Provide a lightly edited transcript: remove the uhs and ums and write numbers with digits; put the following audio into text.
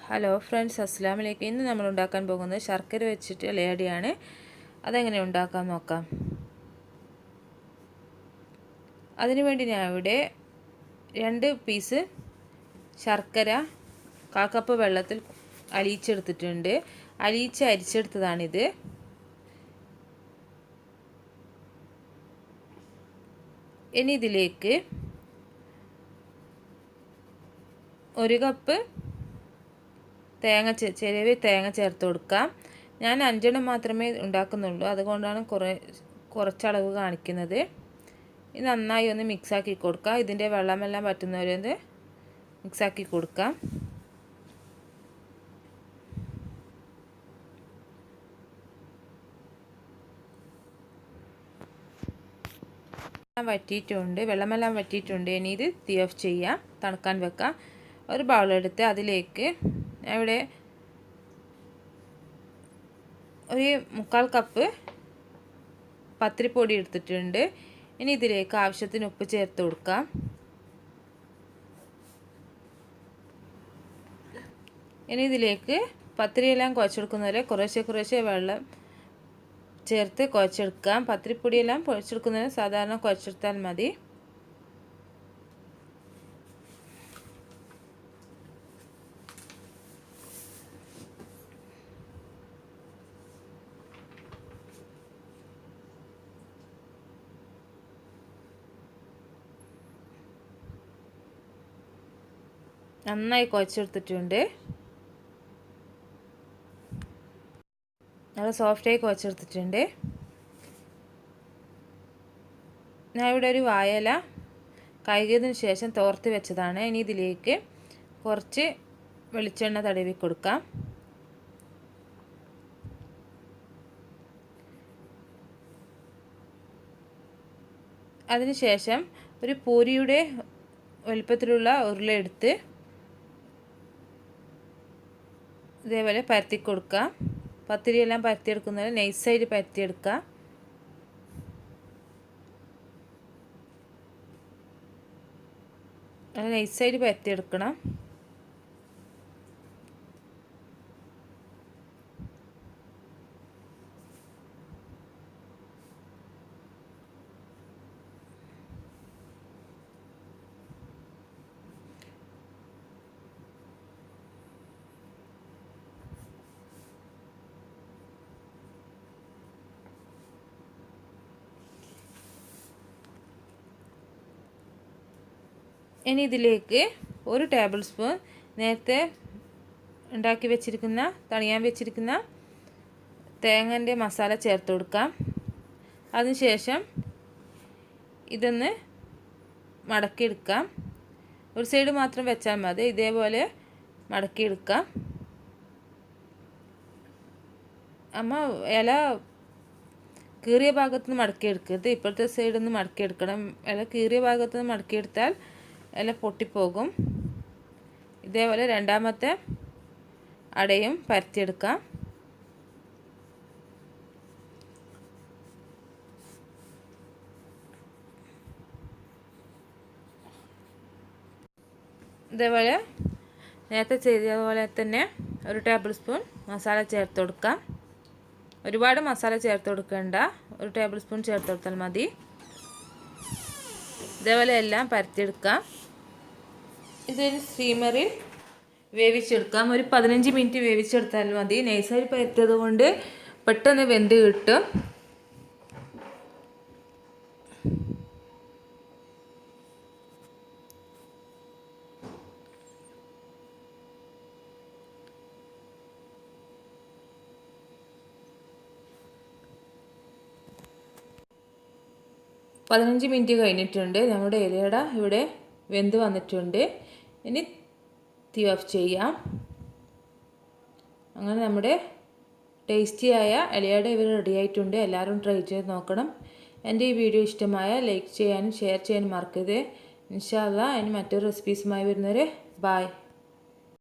Hello friends, അസ്സലാമു അലൈക്കും. ഇന്ന് നമ്മൾ ഉണ്ടാക്കാൻ പോകുന്നത് ശർക്കര വെച്ചിട്ട് ഇലയടയാണ്. അതെങ്ങനെ ഉണ്ടാക്കാൻ നോക്കാം. അതിനുവേണ്ടി ഞാൻ ഇവിടെ 2 പീസ് ശർക്കര 1/4 കപ്പ് വെള്ളത്തിൽ അലിയിച്ചെടുത്തിട്ടുണ്ട്. അരിച്ചെടുത്തതാണിത്. ഇനി ഇതിലേക്ക് 1 കപ്പ് ചെറിയ തേങ്ങ ചേർത്ത് കൊടുക്കാം. ഞാൻ 5 എണ്ണം മാത്രമേ ഉണ്ടാക്കുന്നുള്ളൂ, അതുകൊണ്ടാണ് കുറച്ചളവ് കാണിക്കുന്നത്. ഇത് നന്നായി ഒന്ന് മിക്സാക്കി കൊടുക്കാം. ഇതിൻ്റെ വെള്ളമെല്ലാം പറ്റുന്നവരെ ഒന്ന് മിക്സാക്കി കൊടുക്കാം. വെള്ളമെല്ലാം വറ്റിയിട്ടുണ്ട്. ഇനി ഇത് തീ ഓഫ് ചെയ്യാം, തണുക്കാൻ വെക്കാം. ഒരു ബൗളെടുത്ത് അതിലേക്ക് ഇവിടെ 1/4 കപ്പ് പത്തിരിപ്പൊടി എടുത്തിട്ടുണ്ട്. ഇനി ഇതിലേക്ക് ആവശ്യത്തിന് ഉപ്പ് ചേർത്ത് കൊടുക്കാം. ഇനി ഇതിലേക്ക് പത്തിരിയെല്ലാം കുഴച്ചെടുക്കുന്നവരെ കുറേശ്ശെ വെള്ളം ചേർത്ത് കുഴച്ചെടുക്കാം. പത്തിരിപ്പൊടിയെല്ലാം കുഴച്ചെടുക്കുന്നവരെ സാധാരണ കുഴച്ചെടുത്താൽ മതി. നന്നായി കുഴച്ചെടുത്തിട്ടുണ്ട്. നല്ല സോഫ്റ്റായി കുഴച്ചെടുത്തിട്ടുണ്ട്. ഞാൻ ഇവിടെ ഒരു വാഴയില കഴുകിയതിന് ശേഷം തോർത്ത് വെച്ചതാണ്. ഇനി ഇതിലേക്ക് കുറച്ച് വെളിച്ചെണ്ണ തടവി കൊടുക്കാം. അതിനുശേഷം ഒരു പൂരിയുടെ വലുപ്പത്തിലുള്ള ഉരുള എടുത്ത് ഇതേപോലെ പരത്തി കൊടുക്കുക. പത്തിരിയെല്ലാം പരത്തിയെടുക്കുന്നത് നൈസായിട്ട് പരത്തിയെടുക്കുക. അത് നൈസായിട്ട് പരത്തിയെടുക്കണം. ഇനി ഇതിലേക്ക് 1 ടേബിൾ സ്പൂൺ നേരത്തെ തണിയാൻ വെച്ചിരിക്കുന്ന തേങ്ങൻ്റെ മസാല ചേർത്ത് കൊടുക്കാം. അതിനുശേഷം ഇതൊന്ന് മടക്കിയെടുക്കാം. ഒരു സൈഡ് മാത്രം വെച്ചാൽ മതി. ഇതേപോലെ മടക്കിയെടുക്കാം. ഇല കീറിയ ഭാഗത്തുനിന്ന് മടക്കിയെടുക്കരുത്. ഇപ്പോഴത്തെ സൈഡിൽ നിന്ന് മടക്കിയെടുക്കണം. ഇല കീറിയ ഭാഗത്തുനിന്ന് മടക്കിയെടുത്താൽ ഇല പൊട്ടിപ്പോകും. ഇതേപോലെ രണ്ടാമത്തെ അടയും പരത്തിയെടുക്കാം. ഇതേപോലെ നേരത്തെ ചെയ്തതുപോലെ തന്നെ 1 ടേബിൾ സ്പൂൺ മസാല ചേർത്ത് കൊടുക്കാം. ഒരുപാട് മസാല ചേർത്ത് കൊടുക്കേണ്ട, 1 ടേബിൾ സ്പൂൺ ചേർത്ത് കൊടുത്താൽ മതി. ഇതേപോലെ എല്ലാം പരത്തിയെടുക്കാം. ഇതൊരു സ്റ്റീമറിൽ വേവിച്ചെടുക്കാം. ഒരു 15 മിനിറ്റ് വേവിച്ചെടുത്താൽ മതി. നൈസായി പരത്തിയത് കൊണ്ട് പെട്ടെന്ന് വെന്ത് കിട്ടും. പതിനഞ്ച് മിനിറ്റ് കഴിഞ്ഞിട്ടുണ്ട്. നമ്മുടെ ഇലയട ഇവിടെ വെന്ത് വന്നിട്ടുണ്ട്. ഇനി തീ ഓഫ് ചെയ്യാം. അങ്ങനെ നമ്മുടെ ടേസ്റ്റിയായ ഇലയട ഇവിടെ റെഡി ആയിട്ടുണ്ട്. എല്ലാവരും ട്രൈ ചെയ്ത് നോക്കണം. എൻ്റെ ഈ വീഡിയോ ഇഷ്ടമായ ലൈക്ക് ചെയ്യാനും ഷെയർ ചെയ്യാനും മറക്കരുത്. ഇൻഷാ അല്ലാഹ് ഇനി മറ്റൊരു റെസിപ്പീസുമായി വരുന്നവരെ ബൈ.